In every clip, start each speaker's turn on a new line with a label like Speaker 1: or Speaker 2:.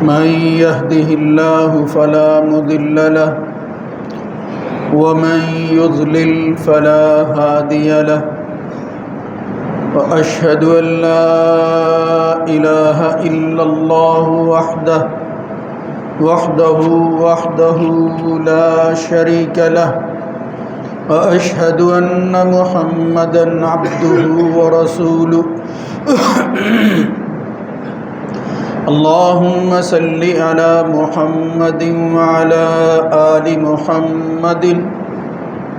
Speaker 1: من يهده الله فلا مضل له ومن يضلل فلا هادي له وأشهد أن لا إله إلا الله وحده لا شريك له وأشهد أن محمدًا عبده ورسوله اللهم صل على محمد وعلى آل محمد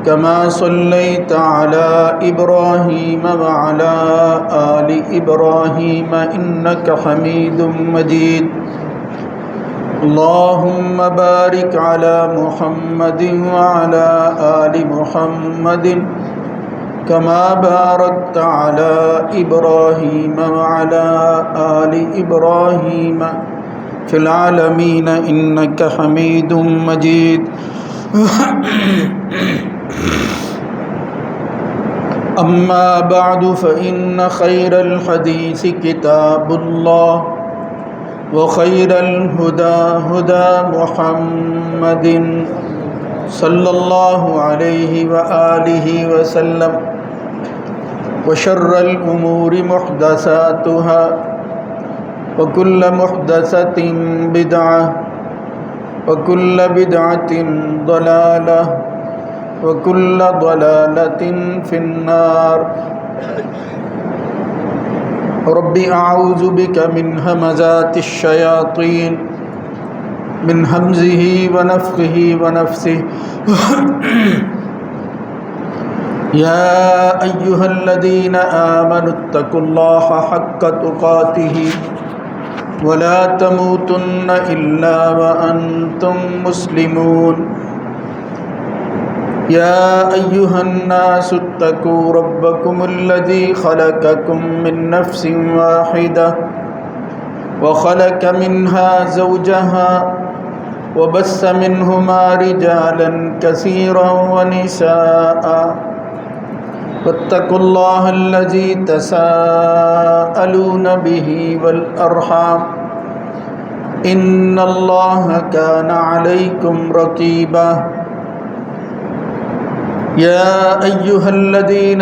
Speaker 1: كما صليت على إبراهيم وعلى آل إبراهيم إنك حميد مجيد اللهم بارك على محمد وعلى آل محمد كما باركت على إبراهيم وعلى آل إبراهيم في العالمين إنك حميد مجيد أما بعد فإن خير الحديث كتاب الله وخير الهدى هدى محمد صلى الله عليه وآله وسلم وشر الأمور محدثاتها وكل محدثة بدعة وكل بدعة ضلالة وكل ضلالة في النار رب أعوذ بك من همزات الشياطين من همزه ونفخه ونفثه يا أيها الذين آمنوا اتقوا الله حق تقاته ولا تموتن إلا وأنتم مسلمون يا أيها الناس اتقوا ربكم الذي خلقكم من نفس واحدة وخلق منها زوجها وبث منهما رجالا كثيرا ونساء واتقوا الله الذي تساءلون به والأرحام إن الله كان عليكم رقيبا يا أيها الذين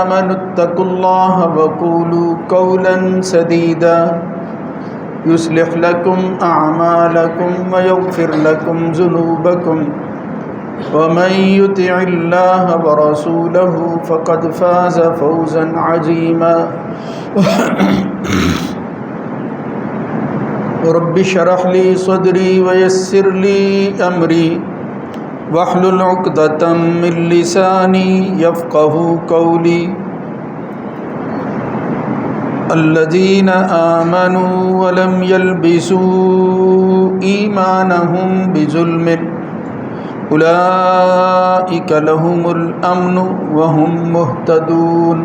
Speaker 1: آمنوا اتقوا الله وقولوا قولا سديدا يصلح لكم أعمالكم ويغفر لكم ذنوبكم ومن يطع الله ورسوله فقد فاز فوزا عظيما رب اشرح لي صدري ويسر لي أمري واحلل عقدة من لساني يفقهوا قولي الذين آمنوا ولم يلبسوا إيمانهم بظلم أولئك لهم الأمن وهم مهتدون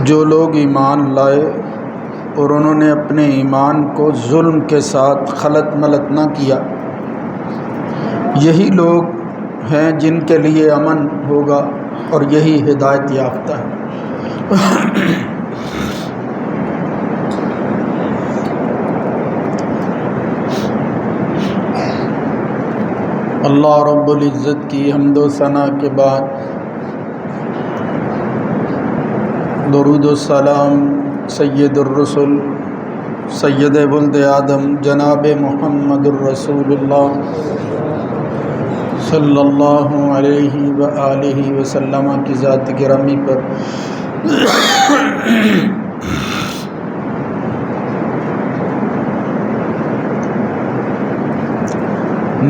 Speaker 1: جو لوگ ایمان لائے اور انہوں نے اپنے ایمان کو ظلم کے ساتھ خلط ملط نہ کیا، یہی لوگ ہیں جن کے لیے امن ہوگا اور یہی ہدایت یافتہ ہے۔ اللہ رب العزت کی حمد و ثنا کے بعد درود و سلام سید الرسل سید ولد آدم جناب محمد الرسول اللہ صلی اللہ علیہ وآلہ وسلم کی ذات گرامی پر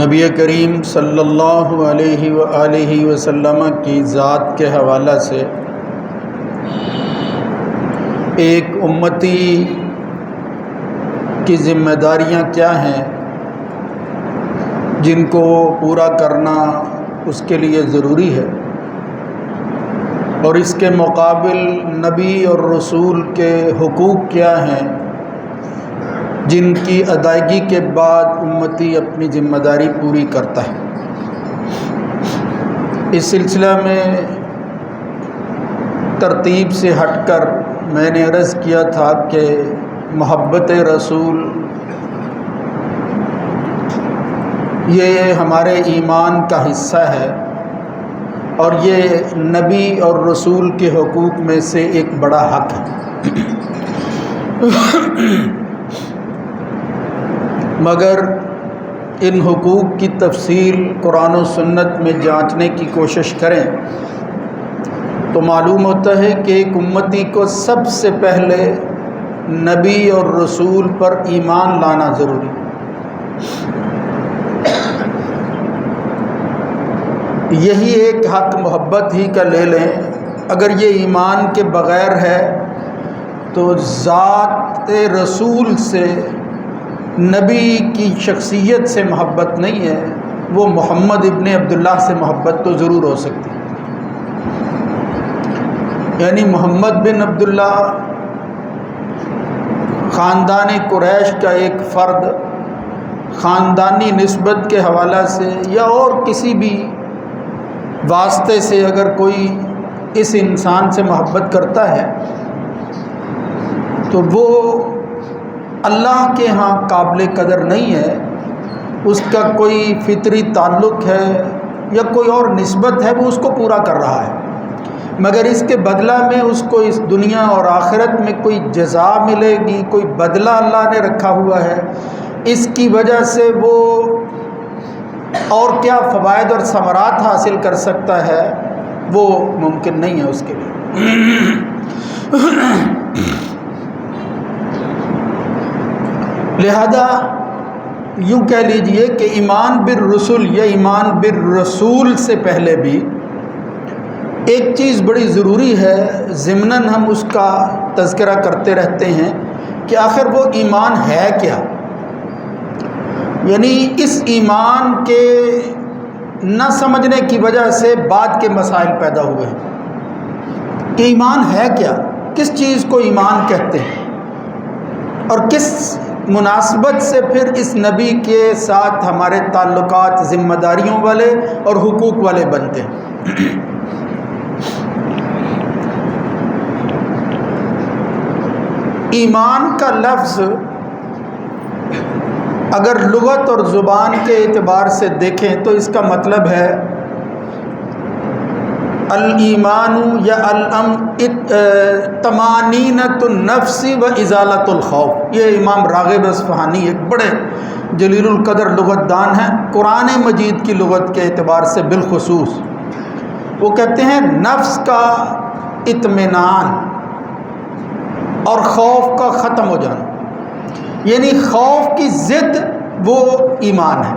Speaker 1: نبی کریم صلی اللہ علیہ وآلہ وسلم کی ذات کے حوالہ سے ایک امتی کی ذمہ داریاں کیا ہیں جن کو پورا کرنا اس کے لیے ضروری ہے، اور اس کے مقابل نبی اور رسول کے حقوق کیا ہیں جن کی ادائیگی کے بعد امتی اپنی ذمہ داری پوری کرتا ہے۔ اس سلسلہ میں ترتیب سے ہٹ کر میں نے عرض کیا تھا کہ محبت رسول یہ ہمارے ایمان کا حصہ ہے، اور یہ نبی اور رسول کے حقوق میں سے ایک بڑا حق ہے۔ مگر ان حقوق کی تفصیل قرآن و سنت میں جانچنے کی کوشش کریں تو معلوم ہوتا ہے کہ ایک امتی کو سب سے پہلے نبی اور رسول پر ایمان لانا ضروری ہے۔ یہی ایک حق محبت ہی کا لے لیں، اگر یہ ایمان کے بغیر ہے تو ذات رسول سے، نبی کی شخصیت سے محبت نہیں ہے، وہ محمد ابن عبداللہ سے محبت تو ضرور ہو سکتی ہے۔ یعنی محمد بن عبداللہ خاندان قریش کا ایک فرد خاندانی نسبت کے حوالہ سے یا اور کسی بھی واسطے سے اگر کوئی اس انسان سے محبت کرتا ہے تو وہ اللہ کے ہاں قابل قدر نہیں ہے، اس کا کوئی فطری تعلق ہے یا کوئی اور نسبت ہے، وہ اس کو پورا کر رہا ہے، مگر اس کے بدلہ میں اس کو اس دنیا اور آخرت میں کوئی جزا ملے گی، کوئی بدلہ اللہ نے رکھا ہوا ہے، اس کی وجہ سے وہ اور کیا فوائد اور ثمرات حاصل کر سکتا ہے، وہ ممکن نہیں ہے اس کے لیے۔ لہذا یوں کہہ لیجئے کہ ایمان بالرسل یا ایمان بالرسول سے پہلے بھی ایک چیز بڑی ضروری ہے، ضمناً ہم اس کا تذکرہ کرتے رہتے ہیں کہ آخر وہ ایمان ہے کیا۔ یعنی اس ایمان کے نہ سمجھنے کی وجہ سے بعد کے مسائل پیدا ہوئے ہیں کہ ایمان ہے کیا، کس چیز کو ایمان کہتے ہیں، اور کس مناسبت سے پھر اس نبی کے ساتھ ہمارے تعلقات ذمہ داریوں والے اور حقوق والے بنتے ہیں۔ ایمان کا لفظ اگر لغت اور زبان کے اعتبار سے دیکھیں تو اس کا مطلب ہے الایمان یا طمانینۃ النفس و ازالۃ الخوف۔ یہ امام راغب اصفہانی ایک بڑے جلیل القدر لغت دان ہیں، قرآن مجید کی لغت کے اعتبار سے بالخصوص۔ وہ کہتے ہیں نفس کا اطمینان اور خوف کا ختم ہو جانا، یعنی خوف کی ضد وہ ایمان ہے۔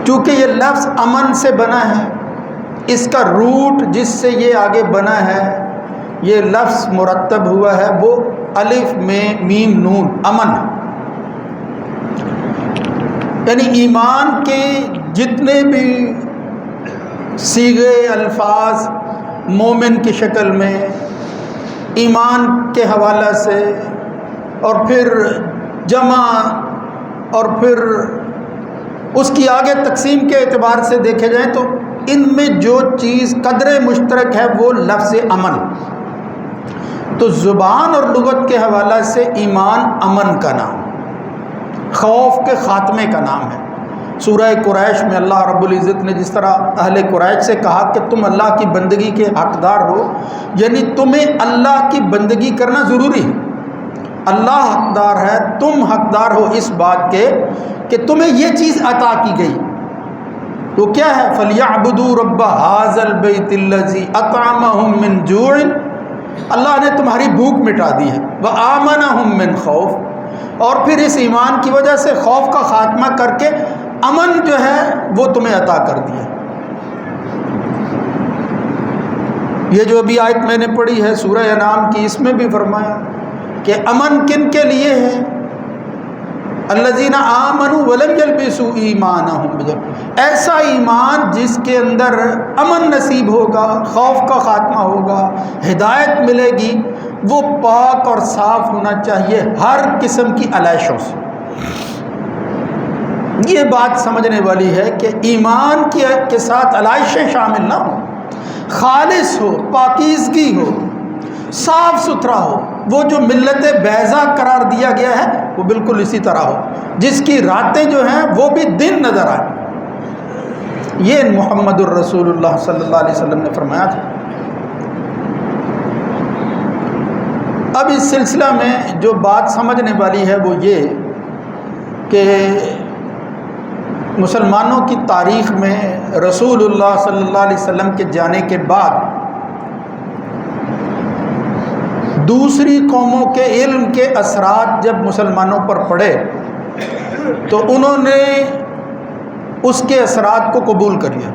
Speaker 1: چونکہ یہ لفظ امن سے بنا ہے، اس کا روٹ جس سے یہ آگے بنا ہے، یہ لفظ مرتب ہوا ہے، وہ الف میں میم نون، امن۔ یعنی ایمان کے جتنے بھی صیغے الفاظ مومن کی شکل میں ایمان کے حوالہ سے، اور پھر جمع، اور پھر اس کی آگے تقسیم کے اعتبار سے دیکھے جائیں تو ان میں جو چیز قدر مشترک ہے وہ لفظ امن۔ تو زبان اور لغت کے حوالہ سے ایمان امن کا نام، خوف کے خاتمے کا نام ہے۔ سورہ قریش میں اللہ رب العزت نے جس طرح اہل قریش سے کہا کہ تم اللہ کی بندگی کے حقدار ہو، یعنی تمہیں اللہ کی بندگی کرنا ضروری ہے، اللہ حقدار ہے، تم حقدار ہو اس بات کے کہ تمہیں یہ چیز عطا کی گئی، تو کیا ہے؟ فَلْيَعْبُدُوا رَبَّ هَٰذَا الْبَيْتِ الَّذِي أَطْعَمَهُم مِّن جُوعٍ۔ اللہ نے تمہاری بھوک مٹا دی ہے، وَآمَنَهُم مِّن خَوْفٍ، اور پھر اس ایمان کی وجہ سے خوف کا خاتمہ کر کے امن جو ہے وہ تمہیں عطا کر دیا۔ یہ جو ابھی آیت میں نے پڑھی ہے سورہ انعام کی، اس میں بھی فرمایا کہ امن کن کے لیے ہے؟ الذین آمنوا ولم یلبسوا ایمانہم بظلم، ایسا ایمان جس کے اندر امن نصیب ہوگا، خوف کا خاتمہ ہوگا، ہدایت ملے گی، وہ پاک اور صاف ہونا چاہیے ہر قسم کی علائشوں سے۔ یہ بات سمجھنے والی ہے کہ ایمان کے ساتھ علائشیں شامل نہ ہوں، خالص ہو، پاکیزگی ہو، صاف ستھرا ہو۔ وہ جو ملت بیضا قرار دیا گیا ہے وہ بالکل اسی طرح ہو، جس کی راتیں جو ہیں وہ بھی دن نظر آئیں۔ یہ محمد الرسول اللہ صلی اللہ علیہ وسلم نے فرمایا تھا۔ اب اس سلسلہ میں جو بات سمجھنے والی ہے وہ یہ کہ مسلمانوں کی تاریخ میں رسول اللہ صلی اللہ علیہ وسلم کے جانے کے بعد دوسری قوموں کے علم کے اثرات جب مسلمانوں پر پڑے تو انہوں نے اس کے اثرات کو قبول کر لیا۔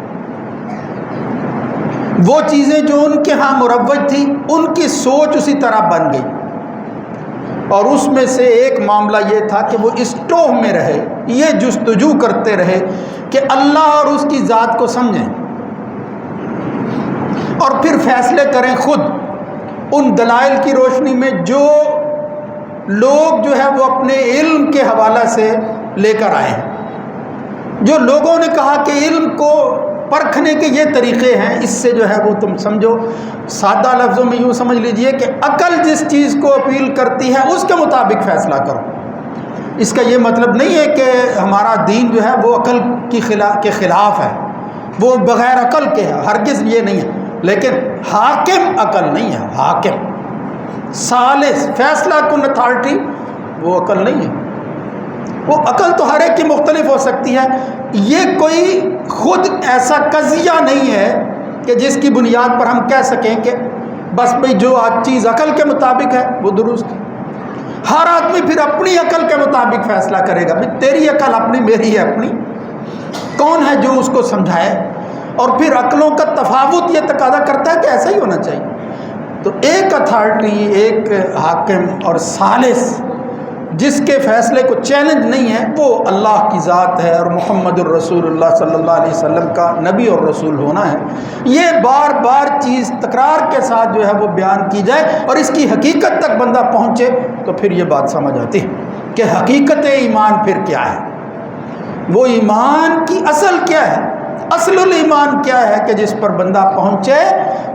Speaker 1: وہ چیزیں جو ان کے ہاں مروج تھی ان کی سوچ اسی طرح بن گئی، اور اس میں سے ایک معاملہ یہ تھا کہ وہ اس ٹوہ میں رہے، یہ جستجو کرتے رہے کہ اللہ اور اس کی ذات کو سمجھیں اور پھر فیصلے کریں خود ان دلائل کی روشنی میں جو لوگ جو ہے وہ اپنے علم کے حوالہ سے لے کر آئے ہیں۔ جو لوگوں نے کہا کہ علم کو پرکھنے کے یہ طریقے ہیں، اس سے جو ہے وہ تم سمجھو، سادہ لفظوں میں یوں سمجھ لیجئے کہ عقل جس چیز کو اپیل کرتی ہے اس کے مطابق فیصلہ کرو۔ اس کا یہ مطلب نہیں ہے کہ ہمارا دین جو ہے وہ عقل کے خلاف ہے، وہ بغیر عقل کے ہے، ہرگز یہ نہیں ہے، لیکن حاکم عقل نہیں ہے، حاکم ثالث فیصلہ کن اتھارٹی وہ عقل نہیں ہے۔ وہ عقل تو ہر ایک کی مختلف ہو سکتی ہے، یہ کوئی خود ایسا قضیہ نہیں ہے کہ جس کی بنیاد پر ہم کہہ سکیں کہ بس بھئی جو چیز عقل کے مطابق ہے وہ درست ہے۔ ہر آدمی پھر اپنی عقل کے مطابق فیصلہ کرے گا، بھئی تیری عقل اپنی، میری ہے اپنی، کون ہے جو اس کو سمجھائے؟ اور پھر عقلوں کا تفاوت یہ تقاضا کرتا ہے کہ ایسا ہی ہونا چاہیے۔ تو ایک اتھارٹی، ایک حاکم اور ثالث جس کے فیصلے کو چیلنج نہیں ہے وہ اللہ کی ذات ہے، اور محمد الرسول اللہ صلی اللہ علیہ وسلم کا نبی اور رسول ہونا ہے۔ یہ بار بار چیز تکرار کے ساتھ جو ہے وہ بیان کی جائے اور اس کی حقیقت تک بندہ پہنچے تو پھر یہ بات سمجھ آتی ہے کہ حقیقت ایمان پھر کیا ہے، وہ ایمان کی اصل کیا ہے، اصل الایمان کیا ہے کہ جس پر بندہ پہنچے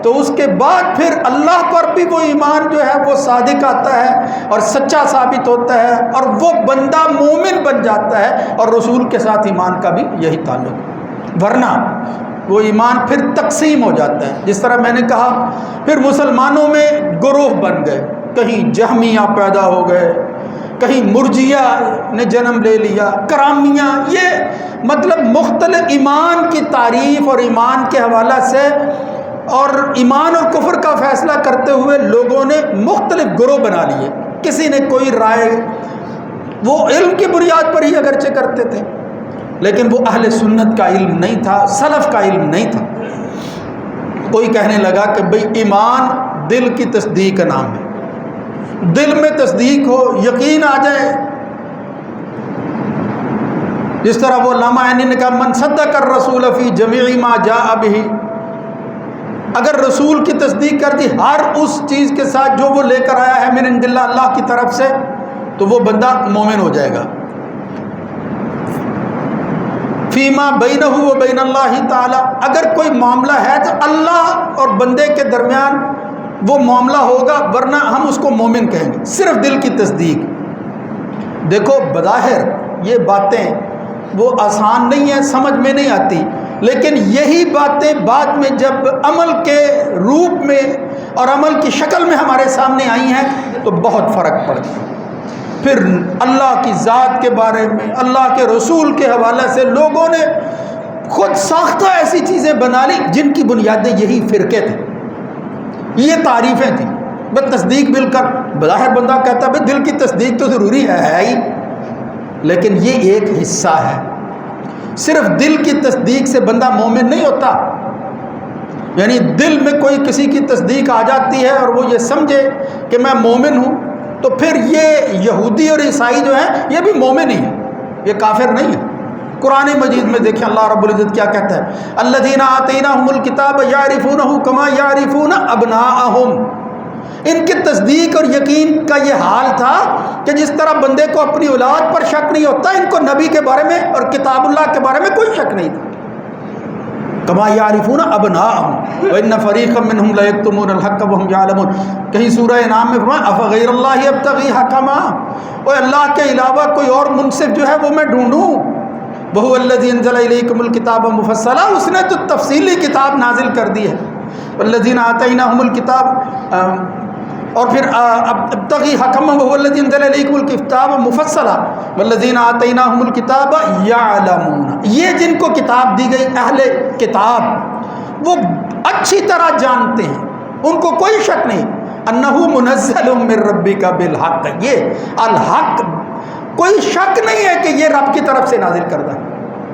Speaker 1: تو اس کے بعد پھر اللہ پر بھی وہ ایمان جو ہے وہ صادق آتا ہے اور سچا ثابت ہوتا ہے، اور وہ بندہ مومن بن جاتا ہے، اور رسول کے ساتھ ایمان کا بھی یہی تعلق ہے۔ ورنہ وہ ایمان پھر تقسیم ہو جاتا ہے۔ جس طرح میں نے کہا پھر مسلمانوں میں گروہ بن گئے، کہیں جہمیہ پیدا ہو گئے، کہیں مرجیہ نے جنم لے لیا، کرامیہ، یہ مطلب مختلف ایمان کی تعریف اور ایمان کے حوالہ سے اور ایمان اور کفر کا فیصلہ کرتے ہوئے لوگوں نے مختلف گروہ بنا لیے۔ کسی نے کوئی رائے وہ علم کی بنیاد پر ہی اگرچہ کرتے تھے، لیکن وہ اہل سنت کا علم نہیں تھا، سلف کا علم نہیں تھا۔ کوئی کہنے لگا کہ بھئی ایمان دل کی تصدیق کا نام ہے، دل میں تصدیق ہو، یقین آ جائے۔ جس طرح وہ علامہ عینی نے کہا من صدق الرسول فی جمیع ما جاء بہ، اگر رسول کی تصدیق کر دی ہر اس چیز کے ساتھ جو وہ لے کر آیا ہے من عند اللہ، اللہ کی طرف سے، تو وہ بندہ مومن ہو جائے گا۔ فیما بینہ و بین اللہ تعالی، اگر کوئی معاملہ ہے تو اللہ اور بندے کے درمیان وہ معاملہ ہوگا، ورنہ ہم اس کو مومن کہیں گے، صرف دل کی تصدیق۔ دیکھو بظاہر یہ باتیں وہ آسان نہیں ہیں، سمجھ میں نہیں آتی، لیکن یہی باتیں بعد میں جب عمل کے روپ میں اور عمل کی شکل میں ہمارے سامنے آئی ہیں تو بہت فرق پڑتا ہے۔ پھر اللہ کی ذات کے بارے میں، اللہ کے رسول کے حوالے سے لوگوں نے خود ساختہ ایسی چیزیں بنا لی جن کی بنیادیں یہی فرقے تھے، یہ تعریفیں تھیں۔ بس تصدیق مل کر بظاہر بندہ کہتا ہے دل کی تصدیق تو ضروری ہے ہی، لیکن یہ ایک حصہ ہے۔ صرف دل کی تصدیق سے بندہ مومن نہیں ہوتا، یعنی دل میں کوئی کسی کی تصدیق آ جاتی ہے اور وہ یہ سمجھے کہ میں مومن ہوں، تو پھر یہ یہودی اور عیسائی جو ہیں یہ بھی مومن ہی ہیں، یہ کافر نہیں ہے۔ قرآن مجید میں دیکھیں اللہ رب العزت کیا کہتا ہے، الذین آتیناہم الکتاب یعرفونہ کما یعرفون ابناءہم، ان کی تصدیق اور یقین کا یہ حال تھا کہ جس طرح بندے کو اپنی اولاد پر شک نہیں ہوتا، ان کو نبی کے بارے میں اور کتاب اللہ کے بارے میں کوئی شک نہیں تھا. کما یعرفون ابناءہم وان فریقا منہم لیکتمون الحق وہم یعلمون. کہیں سورہ انعام میں فرمایا افغیر اللہ ابتغی حکما، اوے اللہ کے علاوہ کوئی اور منصف جو ہے وہ میں ڈھونڈوں. وہو الذی انزل الیکم الکتاب مفصلا، اس نے تو تفصیلی کتاب نازل کر دی ہے. والذین آتیناہم الکتاب، اور پھر ابتغی حکما وہو الذی انزل الیکم الکتاب مفصلا والذین آتیناہم الکتاب یعلمون. یہ جن کو کتاب دی گئی اہل کتاب وہ اچھی طرح جانتے ہیں، ان کو کوئی شک نہیں انہ منزل من ربک بالحق. یہ الحق، کوئی شک نہیں ہے کہ یہ رب کی طرف سے نازل کردہ ہے.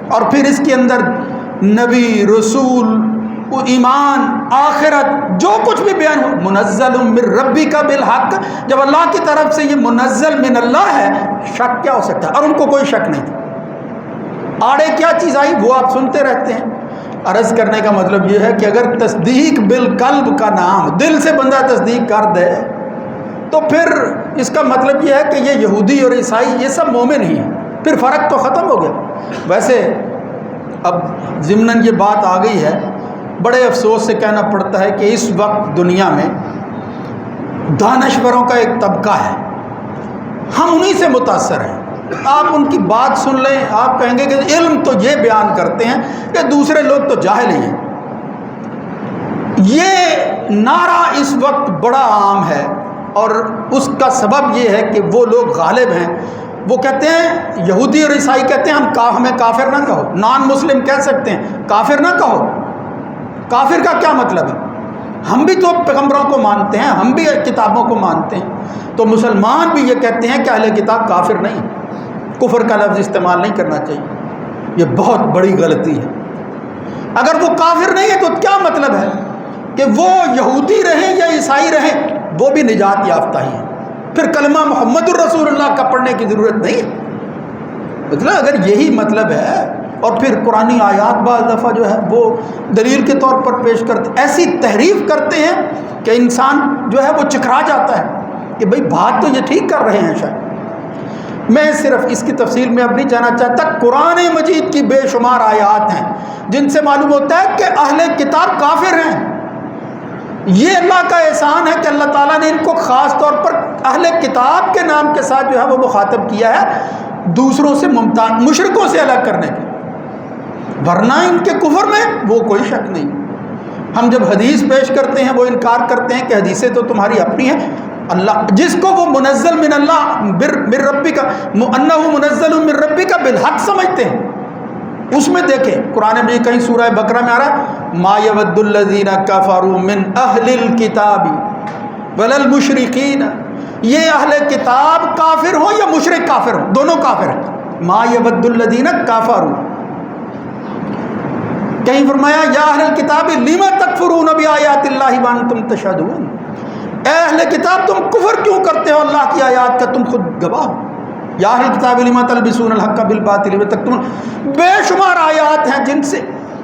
Speaker 1: اور پھر اس کے اندر نبی، رسول، ایمان، آخرت، جو کچھ بھی بیان ہو، منزل من ربک بالحق. جب اللہ کی طرف سے یہ منزل من اللہ ہے، شک کیا ہو سکتا ہے؟ اور ان کو کوئی شک نہیں تھا. آڑے کیا چیز آئی وہ آپ سنتے رہتے ہیں. عرض کرنے کا مطلب یہ ہے کہ اگر تصدیق بالقلب کا نام، دل سے بندہ تصدیق کر دے تو پھر اس کا مطلب یہ ہے کہ یہ یہودی اور عیسائی یہ سب مومن ہی ہیں، پھر فرق تو ختم ہو گیا. ویسے اب ضمناً یہ بات آ گئی ہے، بڑے افسوس سے کہنا پڑتا ہے کہ اس وقت دنیا میں دانشوروں کا ایک طبقہ ہے، ہم انہی سے متاثر ہیں. آپ ان کی بات سن لیں، آپ کہیں گے کہ علم تو یہ بیان کرتے ہیں کہ دوسرے لوگ تو جاہل ہی ہیں. یہ نعرہ اس وقت بڑا عام ہے، اور اس کا سبب یہ ہے کہ وہ لوگ غالب ہیں. وہ کہتے ہیں، یہودی اور عیسائی کہتے ہیں ہمیں کافر نہ کہو. نان مسلم کہہ سکتے ہیں کافر نہ کہو. کافر کا کیا مطلب ہے؟ ہم بھی تو پیغمبروں کو مانتے ہیں، ہم بھی کتابوں کو مانتے ہیں. تو مسلمان بھی یہ کہتے ہیں کہ اہل کتاب کافر نہیں. کفر کا لفظ استعمال نہیں کرنا چاہیے، یہ بہت بڑی غلطی ہے. اگر وہ کافر نہیں ہے تو کیا مطلب ہے کہ وہ یہودی رہیں یا عیسائی رہیں وہ بھی نجات یافتہ ہی ہیں. پھر کلمہ محمد الرسول اللہ کا پڑھنے کی ضرورت نہیں ہے. مطلب اگر یہی مطلب ہے، اور پھر قرآنی آیات بعض دفعہ جو ہے وہ دلیل کے طور پر پیش کرتے، ایسی تحریف کرتے ہیں کہ انسان جو ہے وہ چکرا جاتا ہے کہ بھئی بات تو یہ ٹھیک کر رہے ہیں. شاید میں صرف اس کی تفصیل میں اب نہیں جانا چاہتا. قرآن مجید کی بے شمار آیات ہیں جن سے معلوم ہوتا ہے کہ اہل کتاب کافر ہیں. یہ اللہ کا احسان ہے کہ اللہ تعالیٰ نے ان کو خاص طور پر اہل کتاب کے نام کے ساتھ جو ہے وہ مخاطب کیا ہے، دوسروں سے ممتاز، مشرکوں سے الگ کرنے کے. ورنہ ان کے کفر میں وہ کوئی شک نہیں. ہم جب حدیث پیش کرتے ہیں وہ انکار کرتے ہیں کہ حدیثیں تو تمہاری اپنی ہیں. اللہ جس کو وہ منزل من اللہ من ربک انہ منزل من ربک بالحق سمجھتے ہیں، اس میں دیکھیں قرآن میں کہیں سورہ بقرہ میں آ رہا ہے ما یود الذین کفروا من اہل الکتاب ولا المشرکین. یہ اہل کتاب کافر ہوں یا مشرک کافر ہوں، دونوں کافر ہیں. ما یود الذین کفروا، کہیں فرمایا یا اہل الکتاب لم تکفرون بآیات اللہ وانتم تشہدون. اے اہل کتاب تم کفر کیوں کرتے ہو اللہ کی آیات کا، تم خود گواہ. یا اہل الکتاب لم تلبسون الحق بالباطل وتکتمون. بے شمار آیات ہیں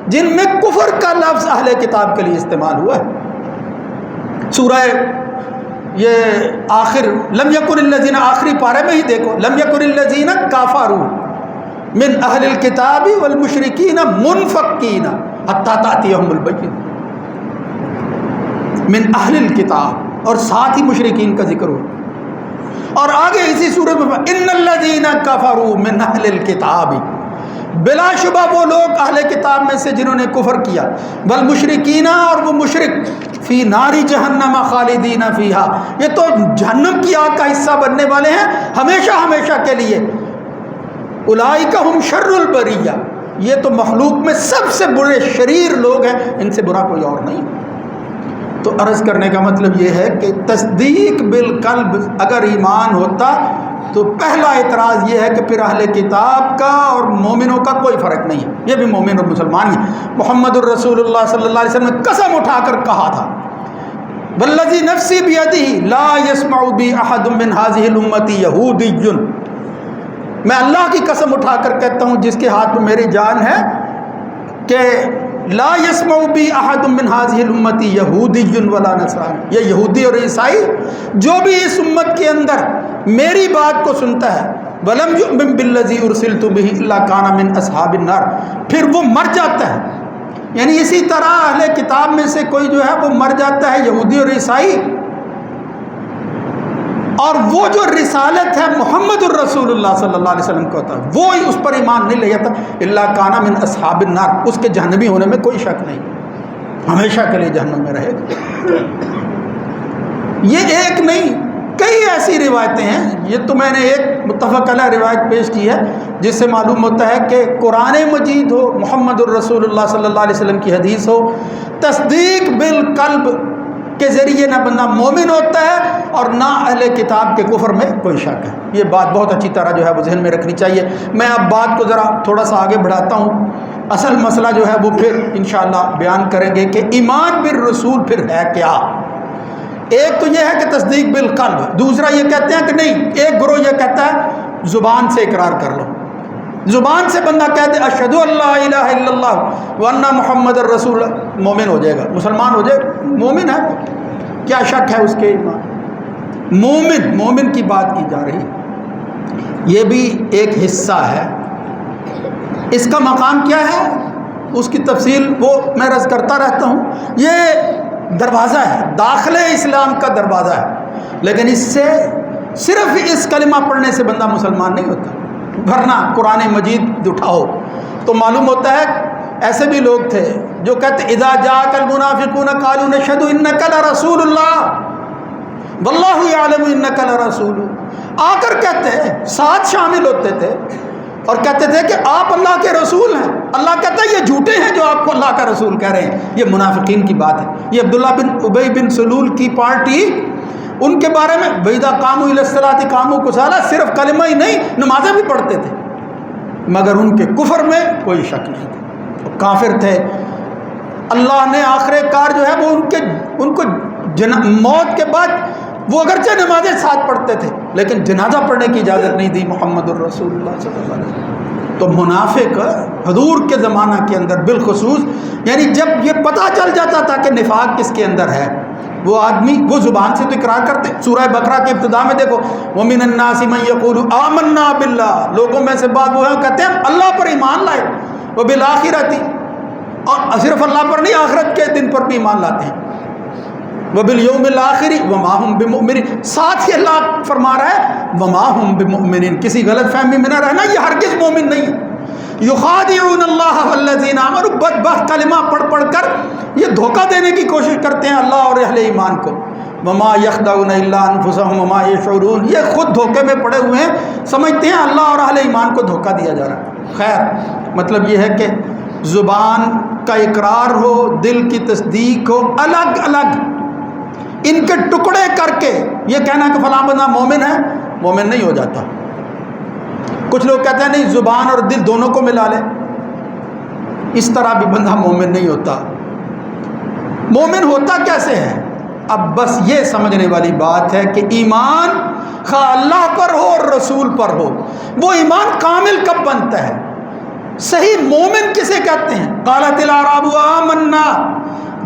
Speaker 1: جن میں کفر کا لفظ اہل کتاب کے لیے استعمال ہوا ہے. سورہ یہ آخر لم یکن الذین، آخری پارے میں ہی دیکھو، لم یکن الذین کفروا من اہل الکتاب والمشرکین منفکین حتی تأتیہم البینہ. من اہل الکتاب، اور ساتھ ہی مشرکین کا ذکر ہو. اور آگے اسی سورہ میں ان الذین کفروا من اہل الکتاب، بلا شبہ وہ لوگ اہل کتاب میں سے جنہوں نے کفر کیا، والمشرکین، اور وہ مشرک، فی نار جہنم خالدین فیہا، یہ تو جہنم کی آگ کا حصہ بننے والے ہیں ہمیشہ ہمیشہ کے لیے. اولئک ہم شر البریہ، یہ تو مخلوق میں سب سے برے شریر لوگ ہیں، ان سے برا کوئی اور نہیں. تو عرض کرنے کا مطلب یہ ہے کہ تصدیق بالقلب اگر ایمان ہوتا تو پہلا اعتراض یہ ہے کہ پھر اہل کتاب کا اور مومنوں کا کوئی فرق نہیں ہے، یہ بھی مومن اور مسلمان ہیں. محمد الرسول اللہ صلی اللہ علیہ وسلم نے قسم اٹھا کر کہا تھا والذی نفسی بیدہ لا یسمع بی احد من هذه الامة یہودی، میں اللہ کی قسم اٹھا کر کہتا ہوں جس کے ہاتھ میں میری جان ہے کہ لا یسمع بی احد من هذه الامت یہودی ولا نصرانی، یہ یہودی اور عیسائی جو بھی اس امت کے اندر میری بات کو سنتا ہے، ولم یؤمن بالذی ارسلت به الا کان من اصحاب النار، پھر وہ مر جاتا ہے. یعنی اسی طرح اہل کتاب میں سے کوئی جو ہے وہ مر جاتا ہے، یہودی اور عیسائی، اور وہ جو رسالت ہے محمد الرسول اللہ صلی اللہ علیہ وسلم کو ہوتا ہے وہ اس پر ایمان نہیں لے جاتا، الا کان من اصحاب النار، اس کے جہنمی ہونے میں کوئی شک نہیں، ہمیشہ کے لیے جہنم میں رہے گا. یہ ایک نہیں کئی ایسی روایتیں ہیں. یہ تو میں نے ایک متفق علیہ روایت پیش کی ہے جس سے معلوم ہوتا ہے کہ قرآن مجید ہو، محمد الرسول اللہ صلی اللہ علیہ وسلم کی حدیث ہو، تصدیق بالقلب کے ذریعے نہ بندہ مومن ہوتا ہے اور نہ اہل کتاب کے کفر میں کوئی شک ہے. یہ بات بہت اچھی طرح جو ہے وہ ذہن میں رکھنی چاہیے. میں اب بات کو ذرا تھوڑا سا آگے بڑھاتا ہوں. اصل مسئلہ جو ہے وہ پھر انشاءاللہ بیان کریں گے کہ ایمان بالرسول پھر ہے کیا. ایک تو یہ ہے کہ تصدیق بالقلب، دوسرا یہ کہتے ہیں کہ نہیں، ایک گروہ یہ کہتا ہے زبان سے اقرار کر لو، زبان سے بندہ کہہ دے اشہدو اللہ الہ الا اللہ وان محمد الرسول، مومن ہو جائے گا، مسلمان ہو جائے گا، مومن ہے. کیا شک ہے اس کے ایمان؟ مومن کی بات کی جا رہی ہے. یہ بھی ایک حصہ ہے. اس کا مقام کیا ہے، اس کی تفصیل وہ میں رض کرتا رہتا ہوں. یہ دروازہ ہے، داخل اسلام کا دروازہ ہے، لیکن اس سے صرف اس کلمہ پڑھنے سے بندہ مسلمان نہیں ہوتا. ورنہ قرآن مجید اٹھاؤ تو معلوم ہوتا ہے ایسے بھی لوگ تھے جو کہتے اذا جاءک المنافقون قالوا نشهد انک لرسول اللہ واللہ یعلم انک لرسول، آ کر کہتے ساتھ شامل ہوتے تھے اور کہتے تھے کہ آپ اللہ کے رسول ہیں. اللہ کہتا ہے یہ جھوٹے ہیں جو آپ کو اللہ کا رسول کہہ رہے ہیں. یہ منافقین کی بات ہے. یہ عبداللہ بن ابی بن سلول کی پارٹی، ان کے بارے میں وَإِذَا قَامُوا إِلَى الصَّلَاةِ قَامُوا كُسَالَىٰ، صرف کلمہ ہی نہیں نمازیں بھی پڑھتے تھے، مگر ان کے کفر میں کوئی شک نہیں تھا، کافر تھے. اللہ نے آخر کار جو ہے وہ ان کو موت کے بعد وہ اگرچہ نمازیں ساتھ پڑھتے تھے لیکن جنازہ پڑھنے کی اجازت نہیں دی محمد الرسول اللہ صلی اللہ علیہ وسلم. تو منافق حضور کے زمانہ کے اندر بالخصوص، یعنی جب یہ پتہ چل جاتا تھا کہ نفاق کس کے اندر ہے، وہ آدمی وہ زبان سے تو اقرار کرتے. سورہ بقرہ کے ابتدا میں دیکھو وَمِنَ النَّاسِ مَن يَقُولُ آمَنَّا بِاللَّهِ، لوگوں میں سے بعض وہ ہیں کہتے ہیں اللہ پر ایمان لائے، وَبِالْآخِرَةِ، اور صرف اللہ پر نہیں آخرت کے دن پر بھی ایمان لاتے ہیں، وَبِالْيَوْمِ الْآخِرِ وَمَا هُمْ بِمُؤْمِنِينَ، ساتھ ہی اللہ فرما رہا ہے وَمَا هُمْ بِمُؤْمِنِينَ، کسی غلط فہمی میں نہ رہنا، یہ ہرگز مومن نہیں ہے. یخادعون اللہ والذین آمنوا، بدبخت کلمہ پڑھ پڑھ کر یہ دھوکہ دینے کی کوشش کرتے ہیں اللہ اور اہل ایمان کو. وما یخدعون الا انفسهم وما یشعرون، یہ خود دھوکے میں پڑے ہوئے ہیں، سمجھتے ہیں اللہ اور اہل ایمان کو دھوکہ دیا جا رہا ہے. خیر، مطلب یہ ہے کہ زبان کا اقرار ہو، دل کی تصدیق ہو، الگ الگ ان کے ٹکڑے کر کے یہ کہنا کہ فلاں بندہ مومن ہے، مومن نہیں ہو جاتا. کچھ لوگ کہتے ہیں نہیں زبان اور دل دونوں کو ملا لے، اس طرح بھی بندہ مومن نہیں ہوتا. مومن ہوتا کیسے ہے؟ اب بس یہ سمجھنے والی بات ہے کہ ایمان خواہ اللہ پر ہو اور رسول پر ہو، وہ ایمان کامل کب بنتا ہے؟ صحیح مومن کسے کہتے ہیں؟ قالت الاعراب آمنا،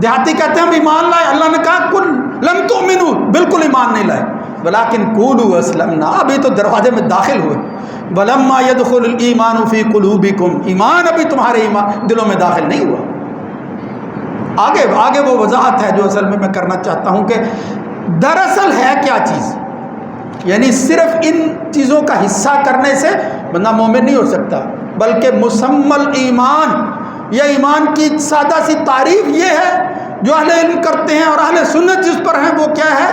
Speaker 1: دیہاتی کہتے ہیں ہم ایمان لائے. اللہ نے کہا کل لم تؤمنوا، بالکل ایمان نہیں لائے، ولیکن قولوا اسلمنا، ابھی تو دروازے میں داخل ہوئے. ولما يدخل الایمان فی قلوبکم، ایمان ابھی تمہارے ایمان دلوں میں داخل نہیں ہوا. آگے وہ وضاحت ہے جو اصل میں کرنا چاہتا ہوں کہ دراصل ہے کیا چیز. یعنی صرف ان چیزوں کا حصہ کرنے سے بندہ مومن نہیں ہو سکتا، بلکہ مسمل ایمان یا ایمان کی سادہ سی تعریف یہ ہے جو اہل علم کرتے ہیں اور اہل سنت جس پر ہیں وہ کیا ہے؟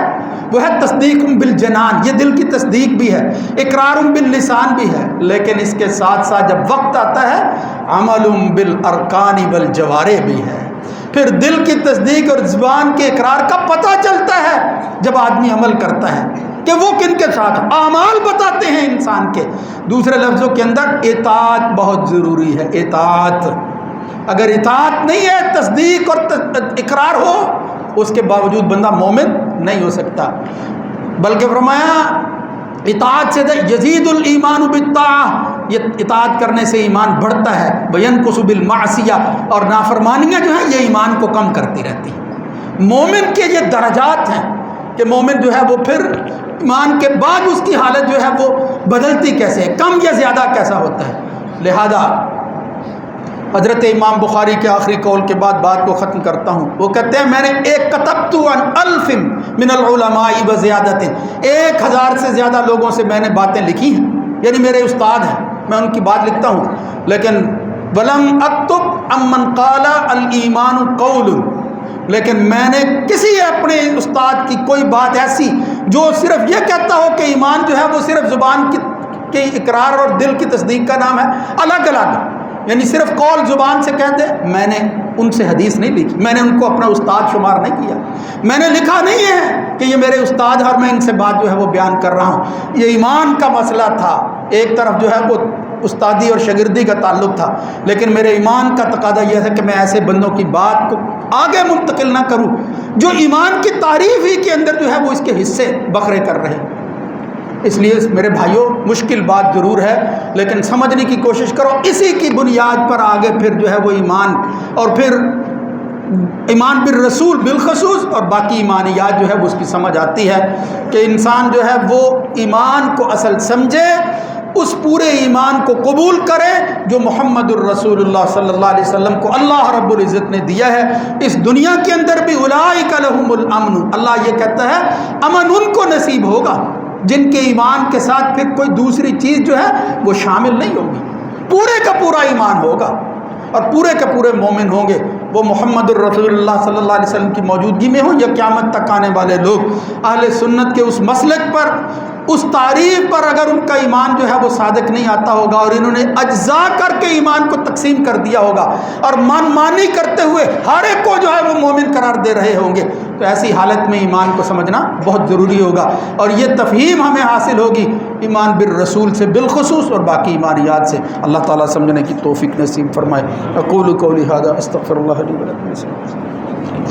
Speaker 1: وہ ہے تصدیق بالجنان، یہ دل کی تصدیق بھی ہے، اقرار باللسان بھی ہے، لیکن اس کے ساتھ ساتھ جب وقت آتا ہے عمل بالارکان والجوارح بھی ہے. پھر دل کی تصدیق اور زبان کے اقرار کا پتہ چلتا ہے جب آدمی عمل کرتا ہے کہ وہ کن کے ساتھ. اعمال بتاتے ہیں انسان کے. دوسرے لفظوں کے اندر اطاعت بہت ضروری ہے. اطاعت، اگر اطاعت نہیں ہے، تصدیق اور اقرار ہو، اس کے باوجود بندہ مومن نہیں ہو سکتا. بلکہ فرمایا اطاعت سے یزید الایمان بالطاعہ، یہ اطاعت کرنے سے ایمان بڑھتا ہے، وینقص بالمعصیہ، اور نافرمانیاں جو ہیں یہ ایمان کو کم کرتی رہتی ہیں۔ مومن کے یہ درجات ہیں کہ مومن جو ہے وہ پھر ایمان کے بعد اس کی حالت جو ہے وہ بدلتی کیسے ہے، کم یا زیادہ کیسا ہوتا ہے۔ لہذا حضرت امام بخاری کے آخری قول کے بعد بات کو ختم کرتا ہوں۔ وہ کہتے ہیں میں نے کتبت عن 1000 من العلماء وزیادۃ، 1000 سے زیادہ لوگوں سے میں نے باتیں لکھی ہیں، یعنی میرے استاد ہیں، میں ان کی بات لکھتا ہوں، لیکن ولم اکتب عمن قال الایمان قول، لیکن میں نے کسی اپنے استاد کی کوئی بات ایسی جو صرف یہ کہتا ہو کہ ایمان جو ہے وہ صرف زبان کی اقرار اور دل کی تصدیق کا نام ہے، الگ الگ، یعنی صرف قول زبان سے کہتے، میں نے ان سے حدیث نہیں لکھی، میں نے ان کو اپنا استاد شمار نہیں کیا، میں نے لکھا نہیں ہے کہ یہ میرے استاد اور میں ان سے بات جو ہے وہ بیان کر رہا ہوں۔ یہ ایمان کا مسئلہ تھا، ایک طرف جو ہے وہ استادی اور شاگردی کا تعلق تھا، لیکن میرے ایمان کا تقاضا یہ ہے کہ میں ایسے بندوں کی بات کو آگے منتقل نہ کروں جو ایمان کی تعریف ہی کے اندر جو ہے وہ اس کے حصے بکھرے کر رہے ہیں۔ اس لیے میرے بھائیوں مشکل بات ضرور ہے، لیکن سمجھنے کی کوشش کرو، اسی کی بنیاد پر آگے پھر جو ہے وہ ایمان، اور پھر ایمان بالرسول بالخصوص اور باقی ایمانیات جو ہے وہ اس کی سمجھ آتی ہے کہ انسان جو ہے وہ ایمان کو اصل سمجھے، اس پورے ایمان کو قبول کرے جو محمد الرسول اللہ صلی اللہ علیہ وسلم کو اللہ رب العزت نے دیا ہے۔ اس دنیا کے اندر بھی اولئک لہم الامن، اللہ یہ کہتا ہے امن ان کو نصیب ہوگا جن کے ایمان کے ساتھ پھر کوئی دوسری چیز جو ہے وہ شامل نہیں ہوگی، پورے کا پورا ایمان ہوگا اور پورے کے پورے مومن ہوں گے، وہ محمد الرسول اللہ صلی اللہ علیہ وسلم کی موجودگی میں ہوں یا قیامت تک آنے والے لوگ اہل سنت کے اس مسلک پر، اس تعریف پر اگر ان کا ایمان جو ہے وہ صادق نہیں آتا ہوگا اور انہوں نے اجزاء کر کے ایمان کو تقسیم کر دیا ہوگا اور من مانی کرتے ہوئے ہر ایک کو جو ہے وہ مومن قرار دے رہے ہوں گے، تو ایسی حالت میں ایمان کو سمجھنا بہت ضروری ہوگا، اور یہ تفہیم ہمیں حاصل ہوگی ایمان بالرسول سے بالخصوص اور باقی ایمانیات سے۔ اللہ تعالیٰ سمجھنے کی توفیق نصیب فرمائے۔ اقول قولی ھذا استغفر اللہ لی ولکم۔